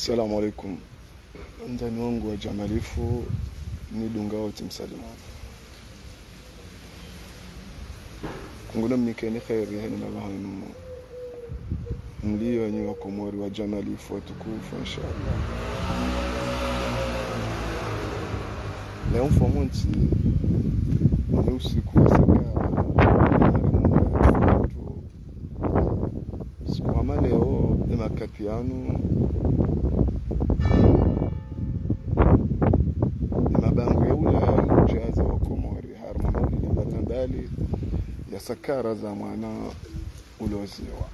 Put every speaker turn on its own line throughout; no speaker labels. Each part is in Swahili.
Assalamu alaikum. Ndani wangu wa Jamalifu ni dunga wote msalima. Kunguna mnikeni khairi heni na bahanu. Mlio nyi wa Komori wa Jamalifu watukufu inshallah. Leo mfomonti ni usiku wa sakara. Siku hama leo ni makapiano mabango ya ula ujaza wa Komori harmoni ni matandali ya sakara za mwana uloziwa.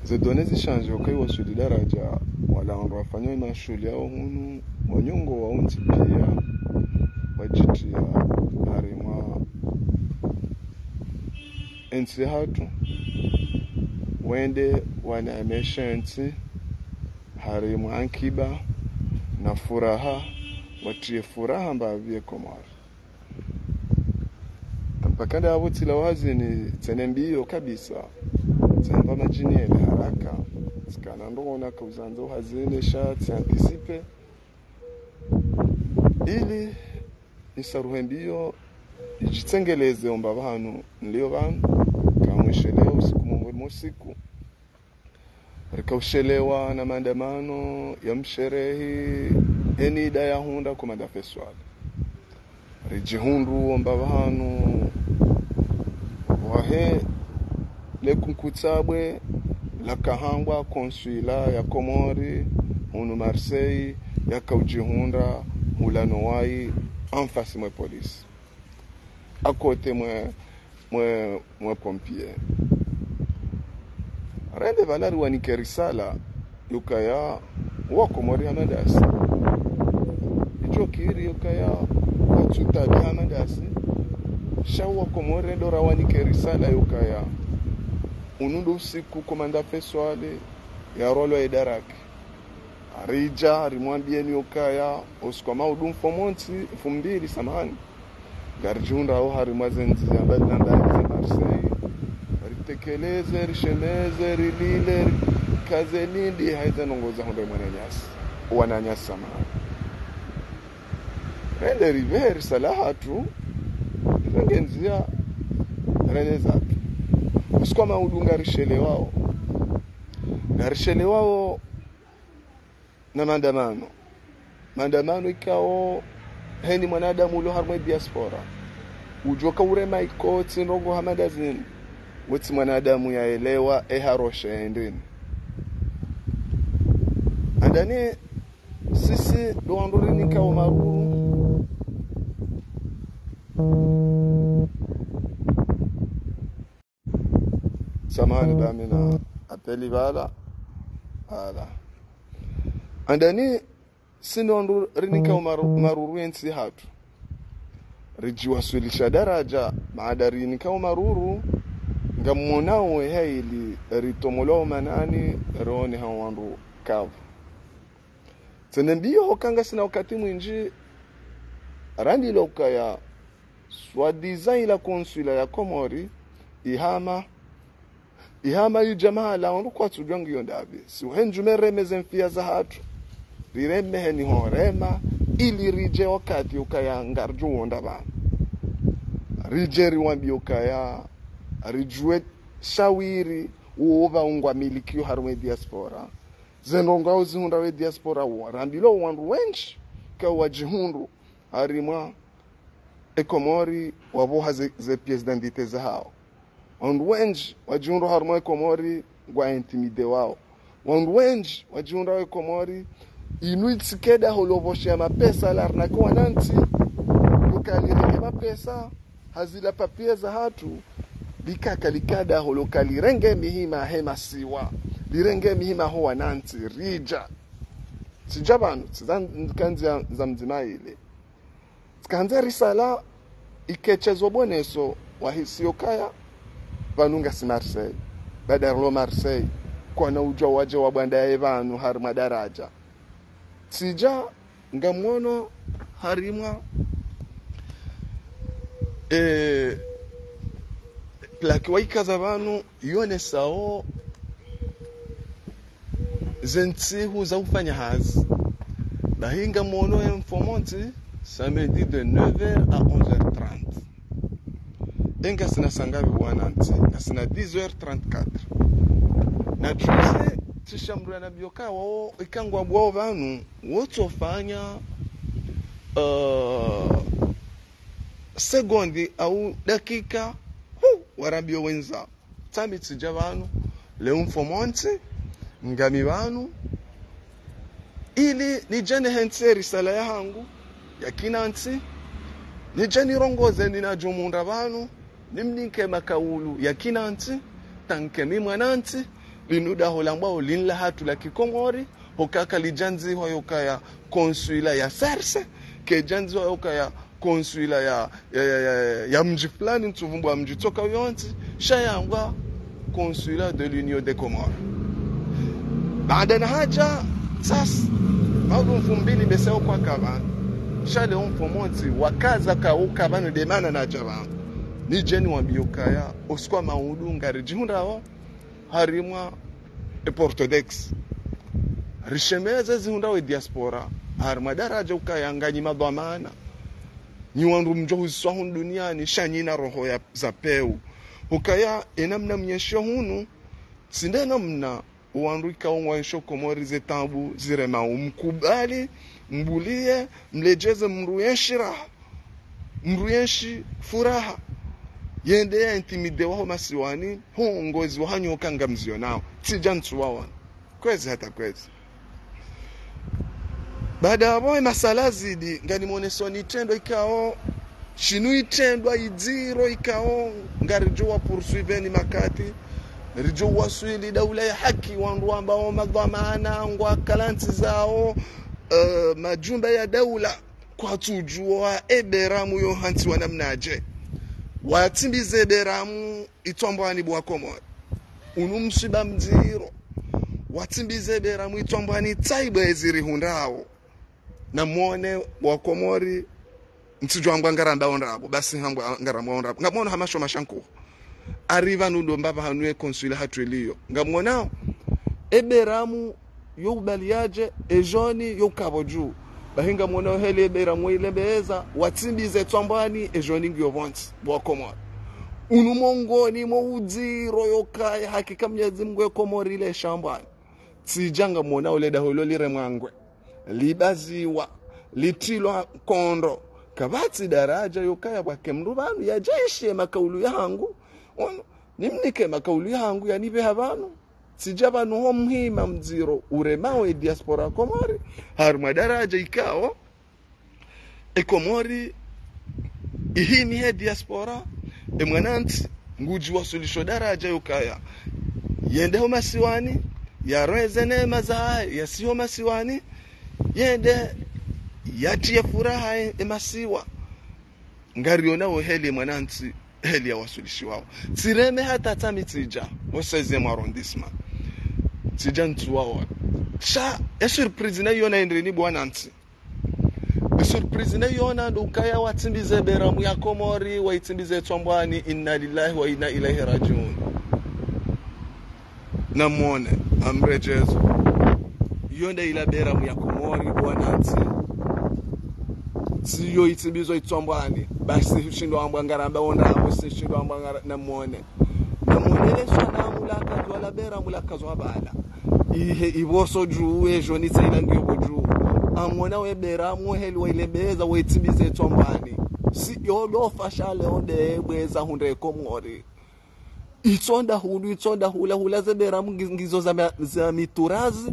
Zedonezi shanje wakai wasuli daraja wala andu wafanyoi mashuli yao hunu wanyungo wa unti pia wajiti ya harimwa ensi hatu wende wanaemesha ensi harimwa ankiba na furaha watie furaha mbavye Komori. Mpakanda ya wuti la wazi ni tenembio kabisa tamba majini ya haraka sikana ndona kauzanzo hazine shati antisipe ili nisaruhembio ijitengeleze omba banu nlio banu kamwesheleo usiku mwesiku rikaushelewa na maandamano ya msherehi eni idaya hunda kumanda festival rijihundu omba banu wahe lekunkutabwe la kahangwa konsula ya Komori hunu Marseille ya kaujihunda hulano wai anfasi mwe polisi akote mwe pompier rende valari wanike risala yukaya wa Komori hamadasi icho kiri yukaya watutabi hamadasi shawa Komori dora wanike risala yukaya unundu usiku komanda feswale ya rolo ya idaraki arija rimwambie ni ukaya usikoma udumfomonti 2000 samahani garjunda au harimwazenzi ya badanda ya Marseille ritekeleze rishemeze rilile kazelindi haiza nongoza honde mwananyasi wananyasi samahani rende riveri salahatu rengenzia renezatu usikoma udunga rishele wao na maandamano ikao heni mwanadamu ulo harmwe diaspora ujoka urema ikoti nrogo hamadazini wati mwanadamu yaelewa harosha endeni andani sisi doanduri nikao maruru samahani bamina apeli bala ala andani sinondo rinika maruru ensi hatu rijiwasulisha daraja baada rinika maruru ngamonao haili ritomolo manani roni hawandu kavu tenembio hokanga sina wakati mwinji randi lokaya swa design la konsula ya Komori ihama yu jamaa la wandu kwa tujangu yondabi si uhenjume remeze mfia za hatu rireme heni horema ili rije wakati ukaya ngarju wondaba rije riwambi ukaya rijue shawiri uova ungwa milikio harwe diaspora zenonga uzihunda we diaspora warambilo wandu wench ka wajihundu harimwa Komori waboha ze pièces d'identité za hao wandu wench wajihundu harumwa Komori gwa intimide wao wandu wench wajihundu Komori inuitsikeda holovoshia mapesa larnako wananti lokalireke mapesa hazila papie za hatu bikaka likada holokalirenge mihima hema siwa lirenge mihima ho wananti rija sijabanu kanzi za mzima ile kanzi risala ikechezo boneso wahisio kaya vanunga si Marseille badarlo Marseille kwa na uja waje wa banda ya evanu harima daraja sija ngamono harimwa plaki waikaza vanu yone sao zentsihu za ufanya hazi bahinga mono informanti samedi de 9h à 11h30 enga sina sangavi wananti na sina 10h34 na juzi tishamrua na bioka wao ikangwa bwao vanu wotofanya sekondi au dakika warabio wenza tami tija vanu le informanti ngami vanu ili nijane hense risala yangu yakinanti nijani rongoze ninajumunda vanu nimninke makaulu yakinanti tanke mimwananti linuda holambao linla hatu la kikomori hokaka lijanzi hoyokaya konsula ya Serse ke janzi hoyokaya konsula ya mji fulani ntuvumbu mji toka yonti shayangwa konsula de l'Union des Comores. Baada na haja sasa maudu mfumbili beseo kwa kabana shale umfomonti wakaza ka ukabana demana na jaba ni jeni wambiyokaya oskwa maudu ngari jihundawo harimwa Portodex rishemeze zihundawo diaspora harma daraja ukaya ngani madhamana ni wandu mjohu swahun duniani shanyina roho ya zapeu ukaya enamna mnyesho hunu sindena mna wandu ikaongwa sho Komori zetambu zirema umkubali mbulie mlejeze mruyeshi furaha yende ya intimide waho masiwani hongozi wahanyo kanga mzio nao tijantu wawan kwezi hata kwezi baada ya masala zidi ngani monesoni tendo ikao shinu itendwa idiro ikao ngari jowa poursuiveni makati rijo waswili daula ya haki wandu ambao madhamana ngwa kalanti zao majumba ya daula kwa tujua eberamu yo hanti wanamnaje watimbize eberamu itombwani bwa Komori unumshiba mziro watimbize eberamu itombwani taiba eziri hundao na muone bwa Komori ntijwa ngara ndaonrabo basi hangwa ngara muonrabo ngamono hamasho mashanku arriva nundo mbaba hanwe konsula hatwelio ngamwonao eberamu yo ubaliaje ejoni yo kaboju bahinga mwono hele eberamu ilebeza watimbize tombani ejoni ngyo vonti bwa Komori unumongoni mo udiro yo kai hakika mnyezi mgwe Komori ile shambani tijanga mwona uleda holo lire mwangwe libaziwa litilwa kondo kabati daraja yo kaya kwa kemrubanu ya jeshi makaulu yangu nimnike makaulu yangu yanibe habanu sijaba no mhima mziro uremao diaspora Komori harma daraja ikao Komori ihini he diaspora mwananti nguji wasulisho daraja yokaya yende ho masiwani ya rezene mazai ya siho masiwani yende yatie furaha emasiwa ngariona wo heli mwananti heli ya wasulishi wao tireme hata tamitija waseze arrondissement tijantu wao cha surprise na yona endreni bwananti surprise na yona ndukaya watimbize beramu ya Komori waitimbize tombwani inna lillahi wa inna ilaihi rajiun namone amrejezo yonda ila beramu ya Komori bwananti siyo itimbizo itombwani basi shindo ambangara mbonda basi shindo ambangara namone leswa na mulaka wala beramu lakazo abala ihe iboso juu ejo ni tsina ngyo juu amona weberamu heli wailebeza waitimbize tombwani si yolo fashale onde bweza hunde Komori itonda hula zeberamu ngizo za miturazi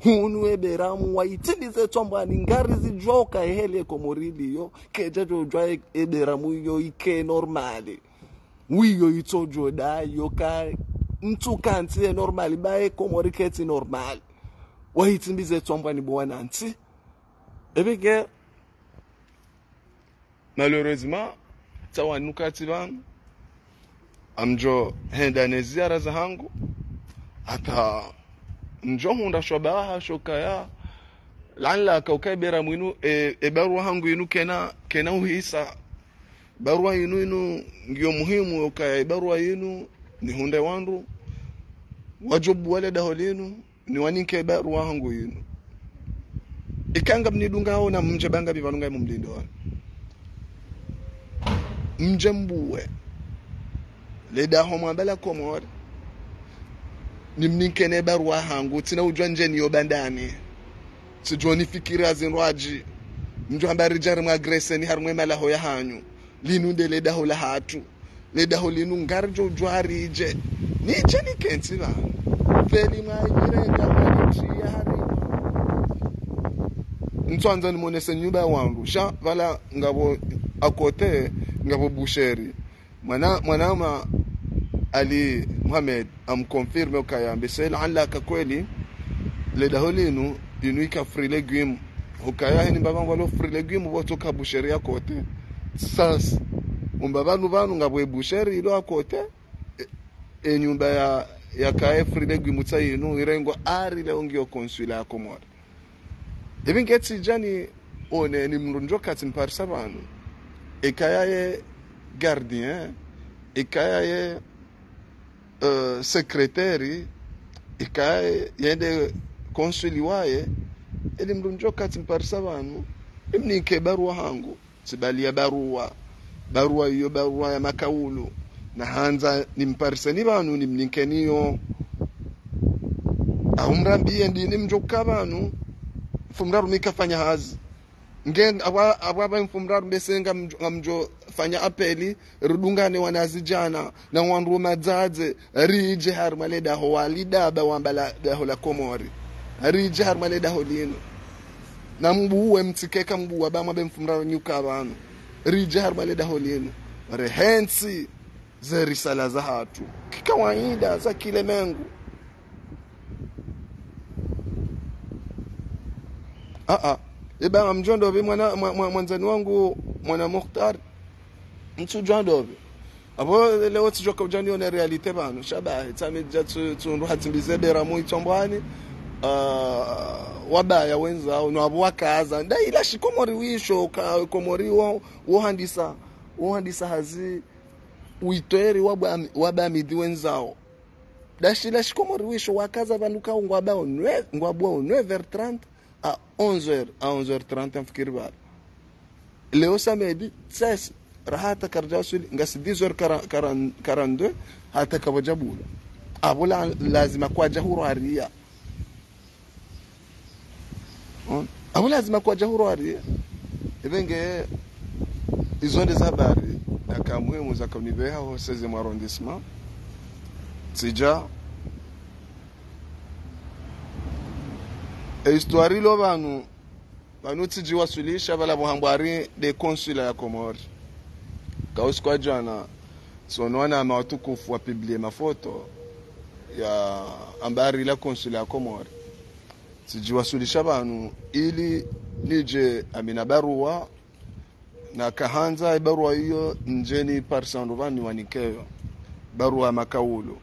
hunu eberamu waitimbize tombwani ngari zijoka heli Komori liyo keje jojwa eberamu yo ike normali wiyo itojo da yoka mtu kanti normali bae Komori keti normali waitimbize tombwani bwananti ebege malheureusement tawanuka tiban amjo henda neziara za hangu hata njo hunda shobaha shokaya lalla kaukabera mwinu barua hangu inu kena uhisa barua inu ngio muhimu ukaya barua inu ni hunde wandu wajobu wale daholinu ni waninke barua hangu yinu ikanga mnidunga hao na mje banga bivalunga mumlindo mje mbuwe leda ho mwambala Komori ni mninkene barua hangu tina ujwa nje niyo bandani sijoni fikira zinwaji mjo ambari jari mwagrese ni harumwe malaho ya hanyu linunde leda ho la hatu leda ho linu ngarjo ujwari ije nije ni kensi ba feli mairenga mwanichi ya hari ntwanza ni monese nyumba wangu sha vala ngabo akote ngabo busheri mwanama Ali Muhammad amconfirme ukayambe sela alaka kweli leda holinu inuika free legume ukaya ni babangu lo free legume botoka busheri yakote sasa umbabanu banu ngabo busheri ilo akote nyumba ya kae free legume mutayinu irengo ari le ongio consula ya Komori ebingeti jani one ni mrunjoka timparsa banu ekayaye gardien ikaye sekretari ikaye yende konsuli waye eli mrunjoka timparsa banu imnike barua hangu sibalia barua hiyo barua ya makaulu na hanza nimparsa ni banu nimnike niyo aumrambie ndini mjoka banu fumraru nikafanya hazi ngen ababa mfumraru besenga ngamjo fanya apeli rudungane wanazijana na wanru madzaze rije har maleda ho walida ba wambala daho la Komori rije har maleda ho lino na mbuwe mtsikeka mbuwa ba mabe mfumraru nyuka banu rije har maleda ho lino rehensi za risala za hatu kikawaida za kile mengu Iba mjondo bi mwanzani wangu mwana Mukhtar mtujando bi abo leo tijoka ujani ona realite bano shabahi tamija tunruha timbizebera mu itombwani wabaya wenza no abo wakaza ndaila shikomori wisho ka Komori wo handisa hazi uiteri waba midi wenzao dashila shikomori wisho wakaza banuka ngwabao 9h30 à 11h30 mfikiri bado leo samedi sasa rahata karjasuli ngasi 10h42 hata kabajabula abula lazima kwa jahuru aria abula lazima kwa jahuru aria ibenge izonde za habari akamwe za kunibeha ho 16e arrondissement tija histoire lo banu tijiwasulisha bala bohambwari de consula ya Komori kaus kwa jana sonona mawatukufu wa publier mafoto ya ambari la consula ya Komori tijiwasulisha banu ili nije amina barua na kahanza barua hiyo njeni parsando bani wanikeyo barua makaulu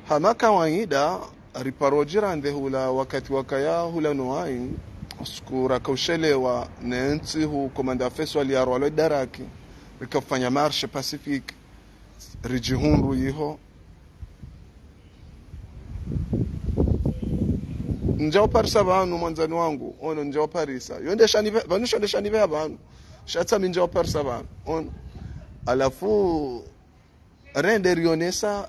hamaka waida riparojira ndehula wakati wakaya hula noai skura kaushelewa nensi hu komanda feso aliarwalo daraki rikafanya marche pacifique rijihunru yiho njao parisa banu mwanzani wangu ono njao parisa yondeshani ve banu shatsa minjao parisa banu ono alafu rende rionesa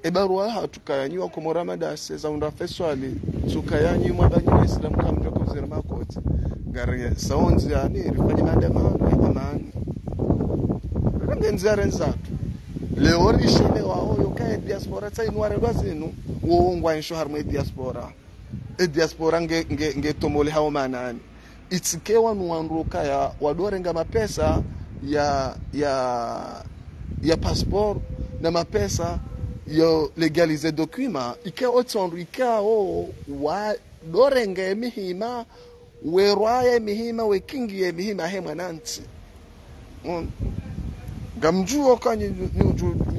ebarua hatukayanyiwa Komorama za unda feswali tukayanyimwa banyi Islam kamjo kuzira makoti ngari saonzi yani rifanye maandamano ya amani ngenzare nzatu leo rishile wao yokae diaspora tsainware rwazinu woongwa insho harme diaspora nge tomole hao manani itikewa nuanruka ya wadorenga mapesa ya passport na mapesa yo legalize document ike otsonrika wa dorenge mihima werwaye mihima wekingie mihima he mwananti gamjuo kanyi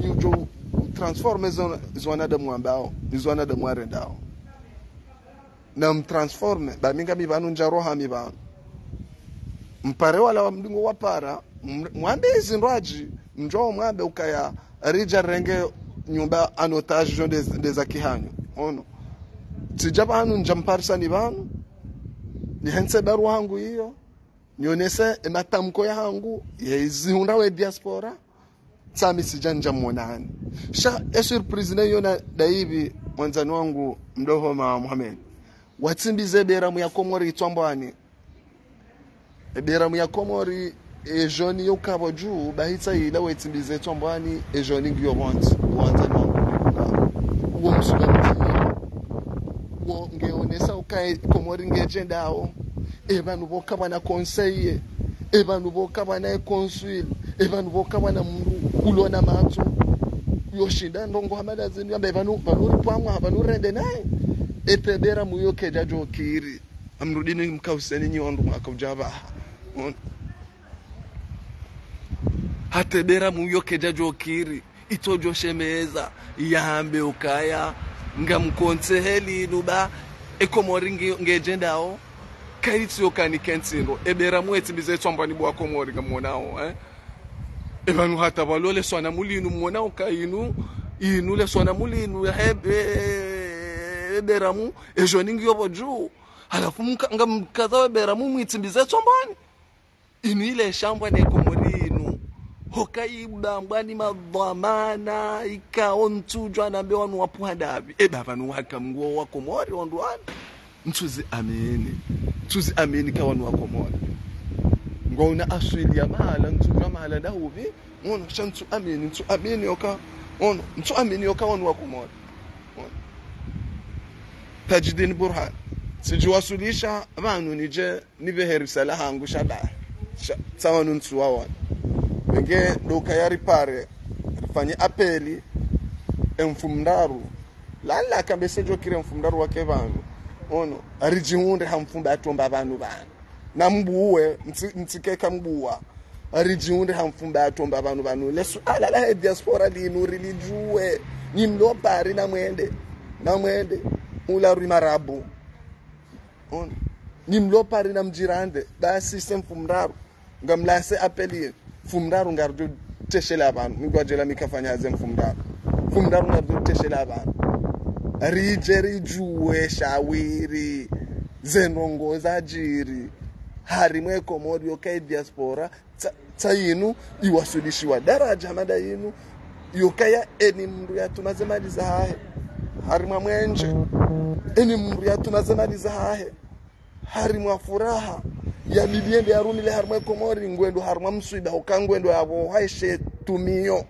nyujo transforme zona de mwambao zona de mwarendao na mtransforme baminga mibanu njaroha mibanu mpare wala wa mdungo wapara mwambe zinraji njoo mwambe ukaya rija renge nyumba anotage des akihanyo ono tijabanu njamparsa ni banu ni hense barua hangu hiyo nionese matamko ya hangu yezihunda we diaspora tsami sijanja monani sha surprise na yona daibi mwanzani wangu mdoho ma Muhammad watsimbize beramu ya Komori itwambani beramu ya Komori ejoni yokabo juu bahitsa ila wetsimbize itwambani ejoni ngiyo wanzani wangu uwo msugamti uwo ngeonesa ukai Komori ngejendao ebanu bokaba na conseiller ebanu bokaba na consul ebanu bokaba na mru kulona matu yoshinda ndongo hamada zinu yamba ebanu pamwa habanu rende naye epebera muyo keja jokiri amrudini mkauseni nyondu makujaba hatebera muyo keja jokiri itojo shemeza yambe ukaya ngamkonseheli nuba ekomori ngejendao kaitsi yokani kensiro ebera mwetsi bizetsombani bwa Komori ngamonao ebanu hata balole sona mulinu monao kainu inu le sona mulinu hebe eberamu ejoningi yoboju halafu ngamkaza eberamu mwitsi bizetsombani inu ile shamba ne Komori inu hokaibda mbani madhamana ikaontujwa na bewanu wapuhadabi ebavanu hakamgo wa Komori ondwana ntuzi ameni kawanu wa Komori ngona Australia mahala ntujwa mahala dahubi ono shantu ameni yoka ono ntu ameni yoka wanu wa Komori Tajdin Burhan sijuwasulisha vanu nije nibeherisala hangu shaba tsawanu ntuwawa nge doka yari pare fanye apeli emfumdaru lalla kambese jokire emfumdaru wake vanu ono arijihunde hamfumba atomba abantu bana nambuwe mtsikeka mbuwa arijihunde hamfumba atomba abantu banu lesu ala la diaspora linu religiwe nimlo pari na mwende ula rimarabu ono nimlo pari na mjirande ba system fumdaru ngamlase apeli fumdaru ngardu teshela abantu ngwajela mikafanya azem fumdaru ngardu teshela abantu rijeri juwe shawiri zenongo zajiri harimwe Komori yokai diaspora tsayinu iwasulishiwa daraja mada yinu yokaya eni mndu yatumaze mali za hahe harimwa mwenje eni mndu yatumaze mali za hahe harimwa furaha ya bibiende ya runile harimwe Komori ngwendo harimwa msuida hokangwendo yabo haishe tumiyo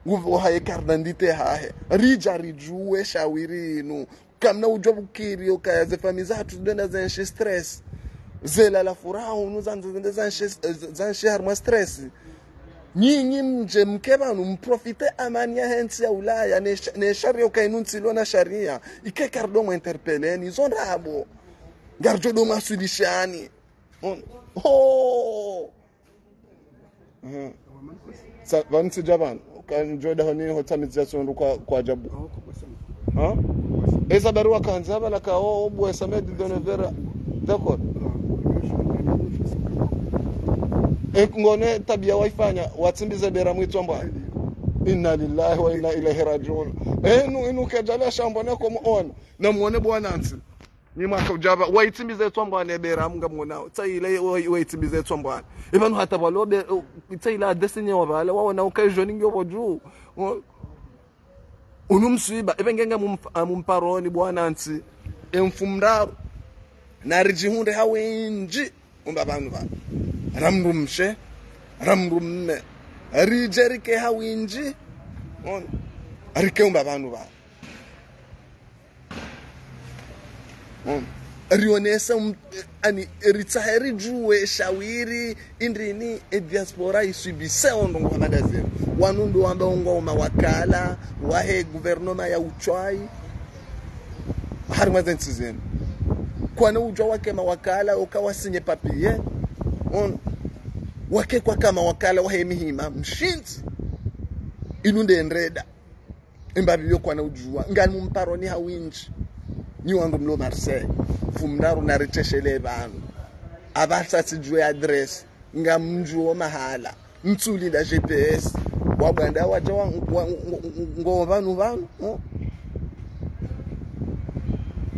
nguvu haye kardandite hahe rija rijuwe shawiri inu kamna ujobu kiri yoka ze famiza hatu denda zanshi stress zela la furaha unu zanshi harma stress nyinyi mje mkebanu mprofite amani ya hensi ya Ulaya ne shari yoka inunsilo na sharia ike kardomo interpeleni zonrabo garjodo masulishani vansi jaban kanjoda honi hotamization kwa jabu eza barua kanzaba la kao obwe samedi donevera d'accord ngone tabia waifanya watsimbize bera mwitwamba inna lillahi wa inna ilaihi rajiun inu kejala shamba nako muone na muone bwana ansi ni mwaka ujaba waitsimbize twamba ne bera mga muonao tsayile waitsimbize twamba ebanu hata balobe tsayila destiny wabala waona ukajoni ngoboju unumsiba ebengenga mumparoni bwana ansi emfumdaru narijihunde hawenji umbabanu ba ramrumshe ramrumme rijerike hawinji on arike umbabanu ba on rionesa ani eritaheri juwe shawiri indrini diaspora isubise ondongo madaze wanundo wamba ngoma wakala wahe guvernoma ya uchwai harima zentizeni kwana ujwa wake mawakala ukawasinye papie on wake kwa kama wakala wahe mihima mshinzi inunde enreda imbabi yo kwana ujwa ngani mumparoni hawinji ni wangu mlo Marseille fumdaru na riteshele banu abasa sijwe address ngamjuo mahala mtsuli da GPS wabanda waja ngo vanu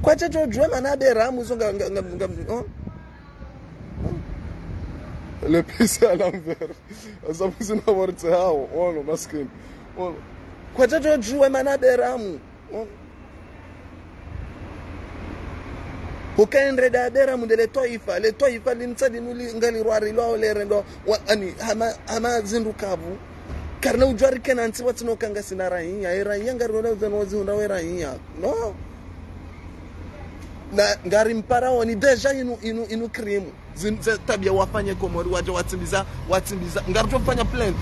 kwa chacho jwe manabera muzo le pisa à l'envers ça vous na worte hao ono maskini ono kwa chacho jwe manabera mu ukaendre dadera mundele le toifa linsadi nuli ngali rwari lo le rendo ani hama zindukavu karna ujwari kenansi watino kanga sinara hiya era yanga rona zenozi undawera hiya no na ngari mpara woni deja inu cream tabia wafanye komori waje watimbiza ngari tofanya plant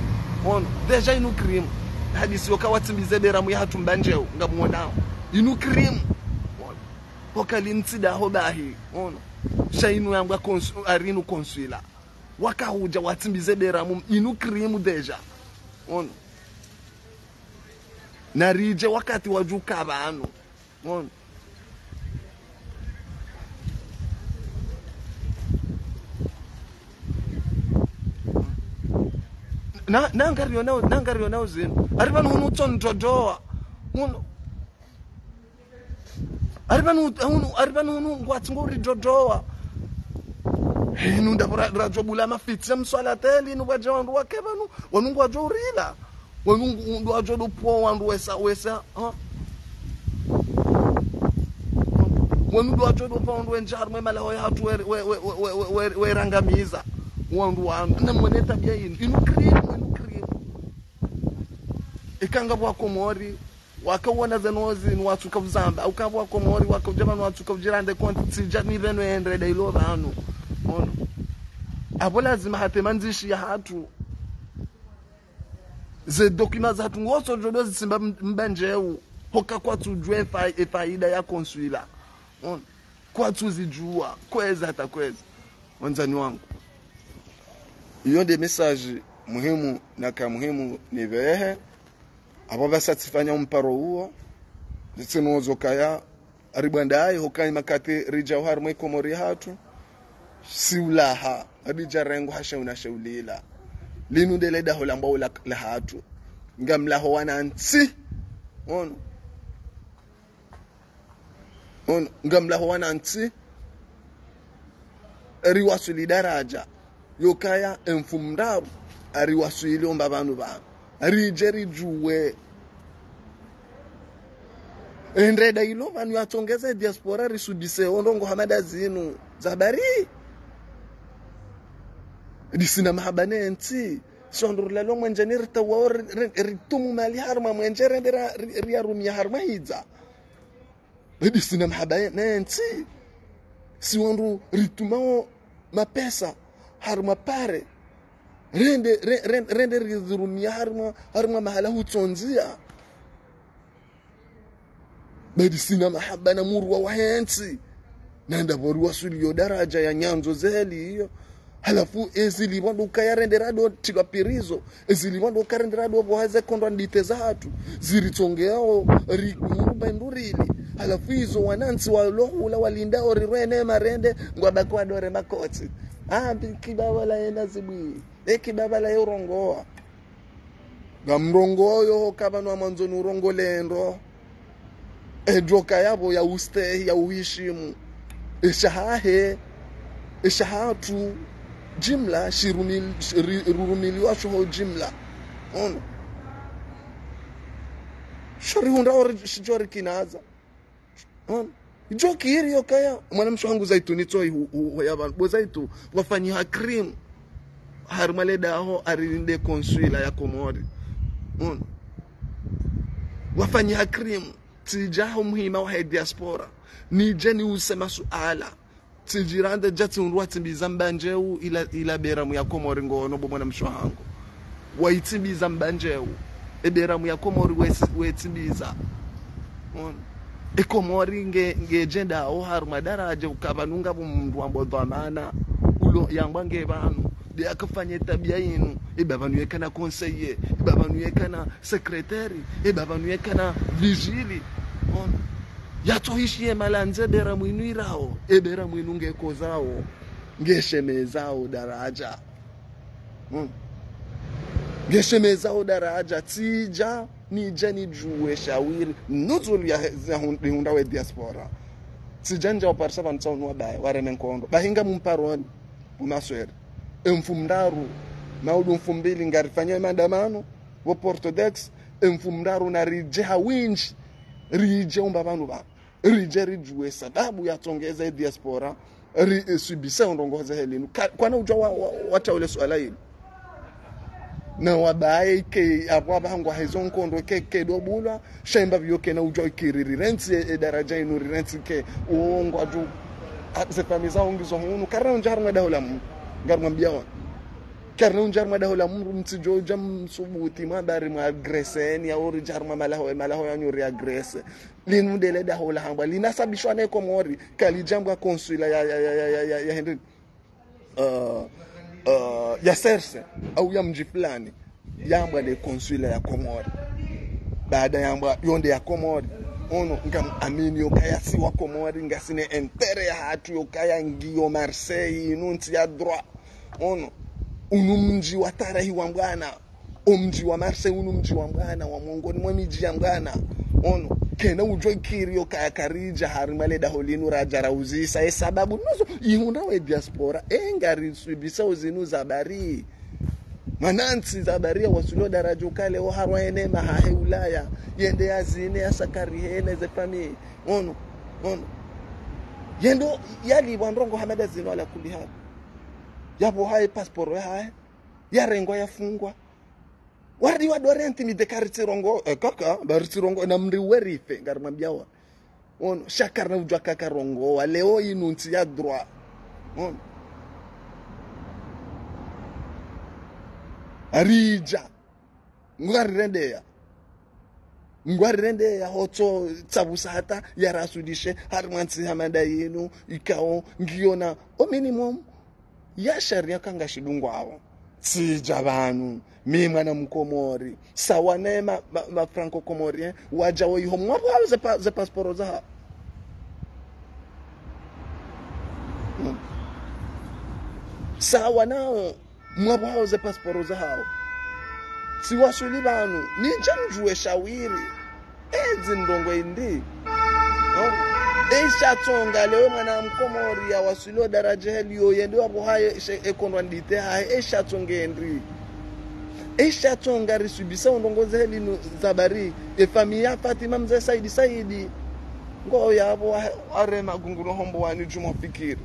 on deja inu cream hadisi yoka watimbize beramu ya hatumbanjeo ngamuonao inu cream pokalintsida hobahi ono shainu yangwa arinu consuela wakahuja watimbize beramu inu cream deja ono narije wakati wajuka abantu ono nangario nao zinu aribanu hunu tondodoa hunu aribanu hunu ngwatngori dodoa hinu ndabura rajobula mafitsi mswala teli nu baje wandu wakebanu wanungu wajorila wanungu wajodo po wandu wesa wanungu wajodo po wandu wenjar mwemala hoya hatu werangamiza wandu na mweneta bia inu cream ikanga bwa komori wakawona zenozi ni watu kavuzamba ukabwa komori wakajaba ni watu kavujirande konti tijani veno endre dailo vanu ono abo lazima hatemanzishi ya hatu ze documents hatu ngoso jodozi simba mbanjeu hoka kwa tujwe faida ya consuela ono kwa tuzijua kweza hata kweza wanzani wangu iyo de message muhimu na ka muhimu ni vehe abo basatifanya umparo huo zitsinozo kaya aribandai hokai makate rija har mwe komori hatu siulaha abija rengo hashauna shaulila linu dele da holamba la hatu ngamla ho wananti ono ngamla ho wananti riwasuli daraja yokaya enfumdaru ariwasuli ombabanu ba rijeri juwe endreda ilo vanu atongeze diaspora risudise ondongo hamada zinu zabari disina mahabane enti sondurla lo mwenjenir tawor ritumu mali harma mwenjere ndera riarumia harma hiza disina mahabane enti si wondu ritumao mapesa harma pare rende rizurumia harma mahala hutonzia medicina mahabana murwa wahensi nanda borwa sulio daraja ya nyanzo zeli hiyo halafu ezili wando kayarendera tiga pirizo ezili wando karendera bohaze kondwa ndite zatu ziritongeo rikumba ndurili halafu hizo wanansi walohula walindao rirene marende ngwabakwa dore makoti kibaba enda zibi kibaba la yorongoa gamrongoyo kabano amanzo nurongo lendo ejoka yabo ya uste ya uhishimu ishahatu jimla shirumiliwa shuho jimla ono shori hunda shijori kinaza ono joki hiri yokaya mwana mshangu zaituni toi yaban bozaitu wafanyiha cream harmaleda ho arinde consuela ya komori ono wafanyiha cream tijaho muhima wa diaspora ni jeni usema suala tijirande jati unruwa timbiza mbanjeu ila beramu ya komori ngono mwana mshangu waitimbiza mbanjeu beramu ya komori wetimbiza ono ekomori ngejenda aho haruma daraja ukabanunga bumundu wambodhamana ulo yangwa ngebanu de akafanye tabia yinu ibabanu yekana conseiller ibabanu yekana secrétaire ibabanu yekana vigile on yatohishie malanze bera mwinu irao ebera mwinu ngekozao ngeshemezao daraja ngeshemezao daraja tija ni juwe shawiri nuzulu ya hunda we diaspora sijanja waparsa vantsonu wabaye wareme nkondo bahinga mumparoni umaswere emfumdaru maudu mfumbili ngarifanya maandamano wo Portodex emfumdaru na rije hawinji rije umba vanu va rije rijue sababu ya tongeza diaspora subisa ondongoza helinu kwana ujwa wacha ule swala hili na wabaye ke abwabangwa hizo nkondo ke dobulwa shemba byoke na ujwa kiriri renti daraja inu renti ke uongwa ju zefamiza ongizo hunu karna unjar madahola mu ngarmwambia wa karna unjar madahola mu mtijo jam subuti madari ma agreseni ya ori jarma malaho ya nyuri agrese linu dele dahola hamba linasabishwa na Komori kalijambwa konsula ya Henry ya Serse au ya mji fulani yamba le konsula ya Komori baada yamba yonde ya Komori ono ngam amini yokaya si wa Komori ngasine entere ya hatu yokaya ngio Marseille inunti ya droit ono unumji wa tarahi wa mbwana umji wa Marseille unumji wa mbwana wa mongoni mwa miji ya mbwana ono kena ujoi kiri yokaya karija harimale daholinu rajara uzisa sababu nozo ihunda we diaspora engari subisa uzinu zabari manansi zabaria wasulo darajo kale o harwa ene mahahe Ulaya yende yazine ya sakari hene zefami ono yendo yali bandrongo hamada zino ala kuli hapa yabo hae passport hae ya rengo yafungwa wardi wa dorenti mi dekariti rongo kaka bariti rongo na mri werife ngarimwambia wa ono shakar na ujwa kaka rongo wa leo inunti ya droit ono arija ngwarirende ya hoto tsabusa hata ya rasudishe harmansi hamanda yenu ikao ngiona o minimum ya sharia kanga shidungwa awo sija banu mi mwana mkomori sawa nema ma franco komorien waja wo yiho mwa ze passport za sawa nao mwabo ze passport za hao si wasuli banu ni janjue shawiri ezi ndongo indi Esha tonga leo mwana mkomori ya wasilo daraja helio yende wabo haye ekondwa ndite haye esha tonga ndri esha tonga risubisa ondongoze helino zabari familia Fatima mzee Saidi ngo yabo arema gungulo hombo wani jumo fikiri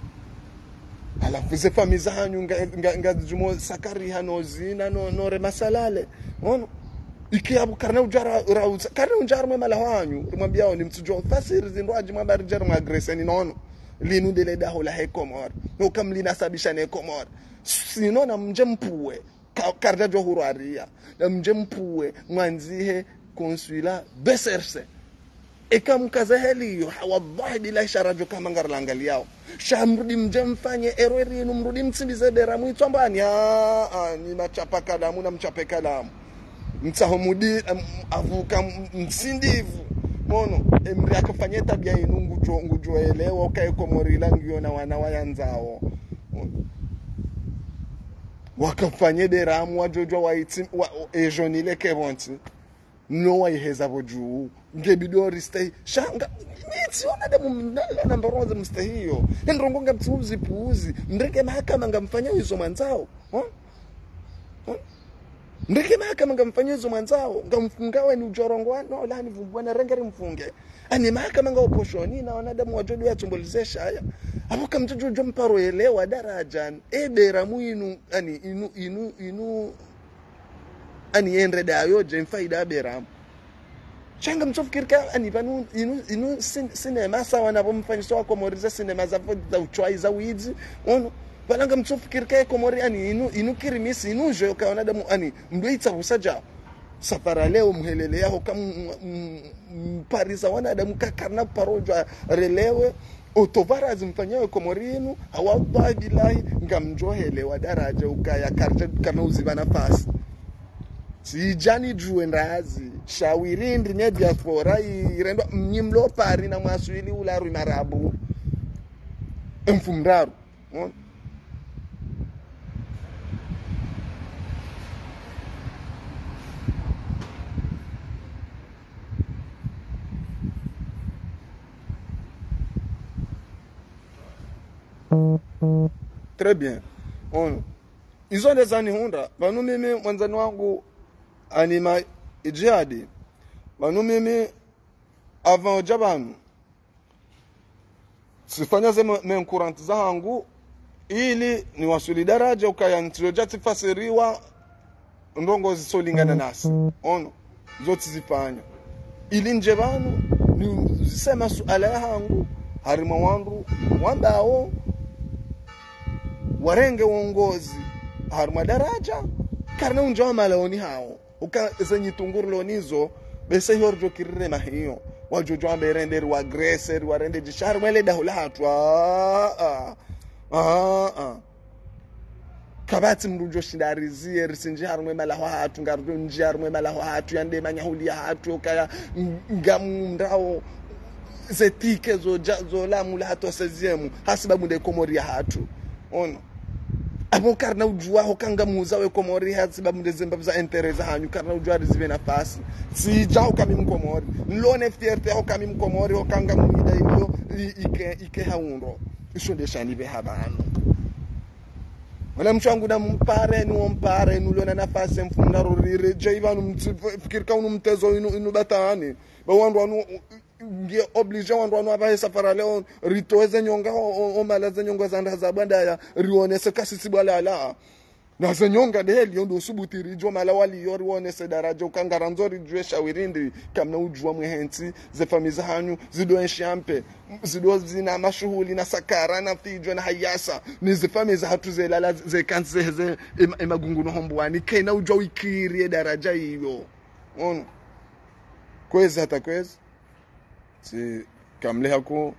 alafu ze familia hanyu nga jumo sakari hano zina no re masalale ono ikiabu karna ujara rauza karna ujara mema lawanyu rumwambia ni mtujo fasiri zindu ajima bari jar magreseni nono linu dele daho la Komori no kamlina sabisha ne Komori sino na mjempuwe karda jo huruaria na mjempuwe mwanzihe konsula beserse ekamkaza heliyo wallahi bila sharajo kama ngarlangaliao shamrudi mjemfanye erori inu mrudi mtsimbize dera mwitombani ni machapa kalamu na mchape kalamu mtsahomudi avuka msindivu mono emri akafanya tabia inu ngujo elewa okae Komori la ngiona wana wayanzao wakafanya deramu wajojo waiti ejonile kebonti no waiheza boju ngebidori stay shanga nitsiona de namba ronze mstahiyo ndrongo ngamtsuzi puuzi ndreke mahakama ngamfanya hizo manzao ndeke mahakama ngamfanya hizo manzao ngamfungawe ni ujorongo no la ni vumbwana rengeri mfunge ani mahakama ngaoposhoni na wanadamu wajodo yatumbolizesha haya hapo kamjojo mparo elewa daraja ebera muinu ani inu ani endre dayo je faida bera changa mtofikirika ani banu inu sinema sawa na bomfanya so Komoriza sinema za uchwai za wizi ono balanga mtofikirika Komori ani inu kirimisi inu je kaona damu ani mdoitsa busaja safara leo mhelele yao kama Parisa wana damu kakarna parojwa relewe otovara zimfanyawe Komorinu hawadha bilahi ngamjohele wa daraja ukaya karna uziba nafasi sijani juwe ndazi shawirindi ne diaspora irendo mnyimlo pari na mwaswili ularu marabu mfumdaru Très bien. Izo ndezani hunda. Banu mimi mwanzani wangu anima ijihadi. Banu mimi avant jabanu. Sifanya zema menkuranti za hangu ili ni wasuli daraja ukaya ntilojati fasiriwa ndongo zisolingana nasi. Zoti zifanya. Ili nje banu ni zisema suala ya hangu harima wandu wandao warenge uongozi harima daraja karna unjawa malaoni hao uka zenyi tunguru lonizo bese yorjo kirire mahiyo wajojo amberender wa aggressor warende jishar mwele dahula hatwa kabati mrujo shindarizie risinji harumwe malaho hatu ngarjo nji harumwe malaho hatu yande manyahuli ya hatu kaya ngamu mrao zetike zo la mula hatu seziemu hasibabu nde komori ya hatu abo karna ujua hokanga muza we komori hasibabu nde zembabu za entereza hanyu karna ujua rizive nafasi si jao kami mkomori nlone fierte hokami mkomori hokanga mwida ilio ike haundo ishonde shanive habano wala mchangu na mpare nuliona nafasi mfunda rurire jaivanu fikirika unu mtezo inu batani ba wandu anu ngie oblige wandu anu abaye safara leo ritoeze nyonga o malaze nyonga zanda za bandaya rione se kasisi bwala na zenyonga deli ndo subutiri jo mala wali yori wone se daraja ukangara nzori jwe shawirindi kamna ujua mwenzi ze famiza hanyu zido enshampe zido zina mashuhuli na sakara na fijo na hayasa ni ze famiza hatu ze lala ze kanse ze emagungu no hombwani kaina ujua wikiri daraja hiyo kwezi hata kwezi si kamle hako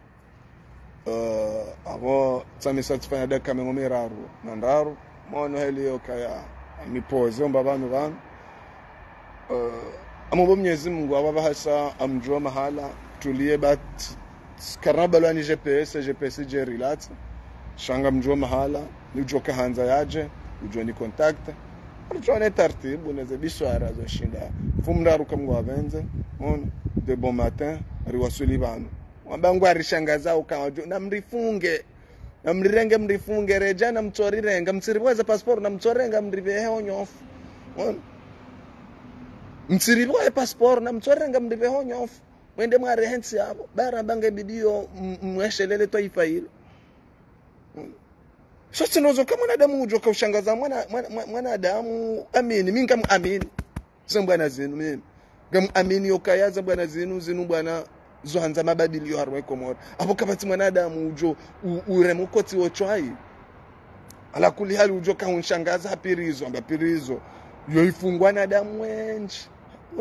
abo tsami satisfanya da kamengomeraru nandaru mono helio kaya mipoze mbabanu banu amombo Mwenyezi Mungu ababahasa amjua mahala tulie bat karnabalo ni GPS jerilat shanga mjua mahala nijoka hanza yaje ujua ni contact ujua ne tartibu neze bishwara zo shinda fumraru kamwa benze de bon matin riwasuli banu wambangwa rishangaza ukawa na mrifunge na mrifunge reja na mtorirenga mtsiribwaza passport na mtorenga mribehe onyofu mtsiribwa passport na mtorenga mribehe onyofu wende mware hensi yabo bara bange bidio mweshelele taifa hilo sasa nozo kama mwanadamu ujoka ushangaza mwanadamu amini mimi kama amini zambwana zenu mimi kama amini yokayaza bwana zenu bwana zohanza mabadilio harwe komora apo kabati mwanadamu ujo uremukoti wochwai ala kuli hali ujo kaunshangaza hapirizo yoifungwa na damu wenji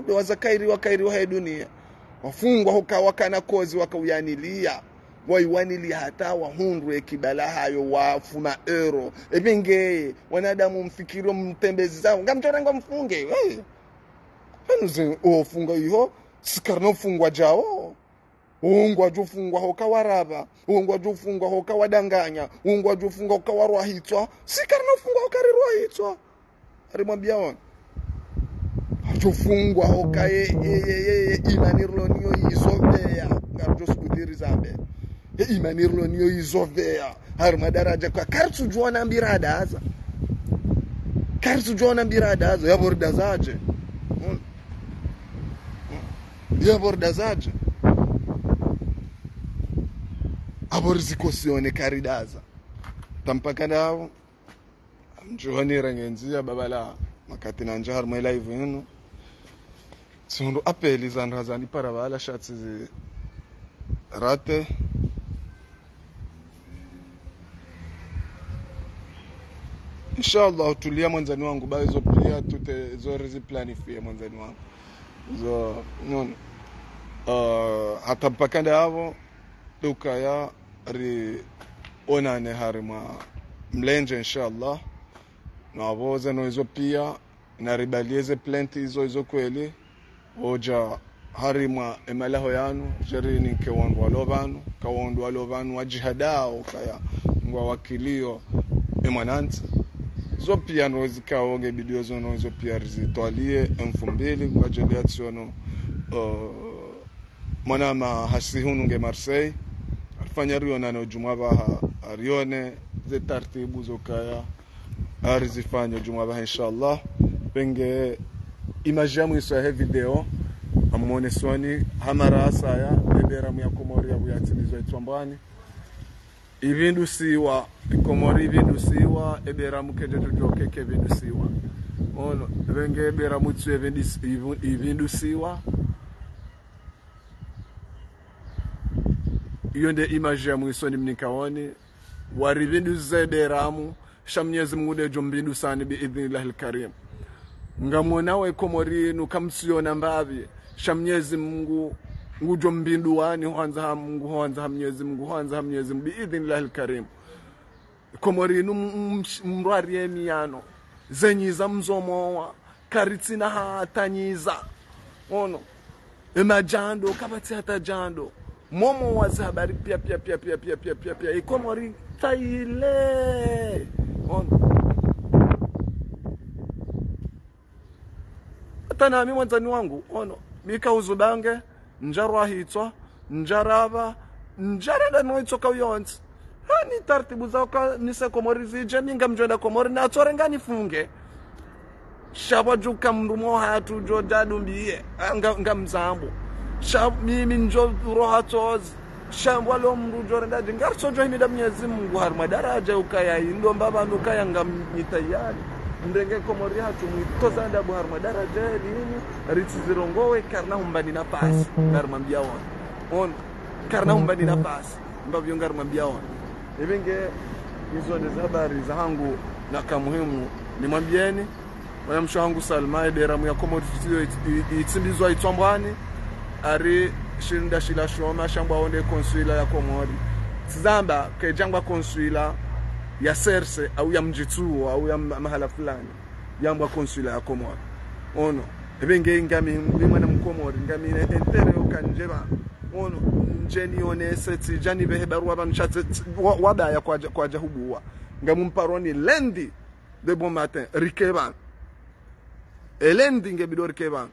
ndo wazakairiwa hai dunia wafungwa hukawakana kozi wakauyanilia waiwanilia hata wahundwe kibala hayo wafuma euro ebenge wanadamu mfikiro mtembezi zao ngamtorenga mfunge hanuze ofunga hiyo sikarno fungwa jao ungwa jufungwa hokawaraba ungwa jufungwa hokawadanganya ungwa jufungwa hokawarwa hitwa sikarno fungwa hokarirwa hitwa arimwambia on jufungwa hokaye imanirlo niyo isovea ngarjo skudiri zambe imanirlo niyo isovea harma daraja kwa kartu juona mbirada aza yaborda zaje aborizikosione karidaza tampaka nao mjuhani rangenzia babala makati na njahar mai live yenu sundu apeli zanrazani para bala shatsi rate inshallah tulia mwanzani wangu bazo pia tute zo planify mwanzani wangu zo non hata mpaka ndavo dukaya ri onane harima mlenje inshallah na avoze no hizo pia na ribalieze plenty hizo kweli oja harima emalaho yanu jerini ke wandu walovanu wajihadao kaya ngwa wakilio emananti zo pia no zikaonge bidio zono zo pia rizitwalie 2000 kwa jeliationo manama hasihunu nge Marseille fanya riona na jumaba arione ze taratibu zokaya arizifanya jumaba inshallah penge image yamu isa video amone swani hamara asaya bebera mu yakomori yabu yatilizwa itsambani ibindu siwa komori ibindu siwa ebera mukeje tujoke ke ibindu siwa ono benge ebera mutsu ibindu siwa yonde image yamu isoni mnikaoni waribindu zeberamu shamnyezi mungude jombindu sani bi idhnillahil karim ngamona we komori nukamsiona mbavi shamnyezi Mungu ngujo mbindu wani huanza Mungu huanza Mwenyezi Mungu huanza Mwenyezi Mungu bi idhnillahil karim komori mrwari emiano zenyiza mzomowa karitsina hatanyiza ono emajando kabati hata jando momo wazi habari pia ikomori taile ono tana mimi mwanzani wangu ono mika uzubange njarwa hitwa njarava njarada noitsoka yonts hani tartibu zaka nise komori zije minga mjenda komori na atorengani funge shabajuka mrumo hatu jodadu mbiye ngamzambo mimi njo roha toz shambwa lo mrujo renda dingarso jo himida Mwenyezi Mungu har madaraja ukaya ndo mbaba nukaya ngamnyitayari ndenge komori hatu mwitoza ndabu har madaraja nini ritsi zirongowe karna humbani na pasi ngarmambia on karna humbani na pasi mbavyo ngarmambia on ibenge hizo ndizo habari za hangu na kamuhimu nimwambieni mwanamsho wangu Salma ederamu ya komori itsindizwa itsambwani ari shinda shila shoma shamba onde konsula ya komori tizamba kejangwa konsula ya serse au ya mjituo au ya mahala fulani yambwa konsula ya komori ono ebenge ngami mwana mkomori ngami entere okanjeba ono njeni onese tijani behebarwa banchatse wada ya kwa jahubuwa ngamumparoni lendi de bon matin rikeban elendi ngebidor keban.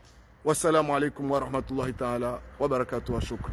Wassalamu alaikum wa rahmatullahi ta'ala wa barakatuh wa shukr.